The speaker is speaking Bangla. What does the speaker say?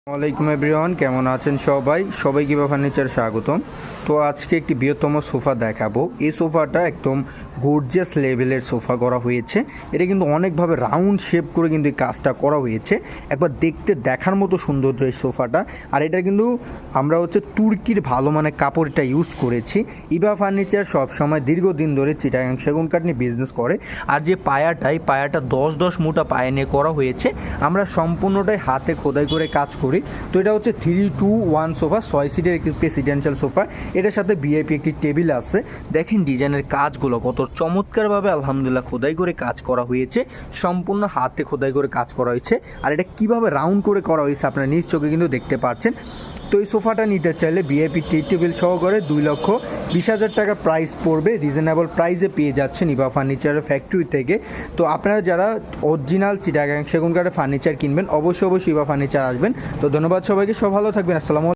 ওয়ালাইকুম এভরিওয়ান, কেমন আছেন সবাইকে ইভা ফার্নিচারে স্বাগতম। তো আজকে একটি বৃহত্তম সোফা দেখাবো। এই সোফাটা একদম গর্জিয়াস লেভেলের সোফা করা হয়েছে। এটা কিন্তু অনেকভাবে রাউন্ড শেপ করে কিন্তু এই কাজটা করা হয়েছে। একবার দেখতে দেখার মতো সৌন্দর্য এই সোফাটা। আর এটা কিন্তু আমরা তুর্কির ভালো মানের কাপড়টা ইউজ করেছি। ইভা ফার্নিচার সবসময় দীর্ঘদিন ধরে চিটাগাং সেগুন কাঠ নিয়ে বিজনেস করে। আর যে পায়াটা 10 মোটা পায়া নিয়ে করা হয়েছে। আমরা সম্পূর্ণটাই হাতে খোদাই করে কাজ করি। তো এটা 3-2-1 সোফা, 6 সিটের একটি প্রেসিডেন্সিয়াল সোফা। এটার সাথে ভিআইপি একটি টেবিল আছে। দেখেন ডিজাইনের কাজগুলো কত চমৎকারভাবে আলহামদুলিল্লাহ খোদাই করে কাজ করা হয়েছে। সম্পূর্ণ হাতে খোদাই করে কাজ করা হয়েছে। আর এটা কিভাবে রাউন্ড করে করা হয়েছে আপনারা নিজ চোখে কিন্তু দেখতে পাচ্ছেন। তো এই সোফাটা নিতে চাইলে ভিআইপি টি টেবিল সহকারে 2,20,000 টাকা প্রাইস পড়বে। রিজনেবল প্রাইসে পেয়ে যাচ্ছেন ইভা ফার্নিচারের ফ্যাক্টরি থেকে। তো আপনারা যারা অরিজিনাল চিটাগাং সেগুন কাঠের ফার্নিচার কিনবেন অবশ্যই ইভা ফার্নিচার আসবেন। তো ধন্যবাদ সবাইকে, সব ভালো থাকবেন। আসসালামু আলাইকুম।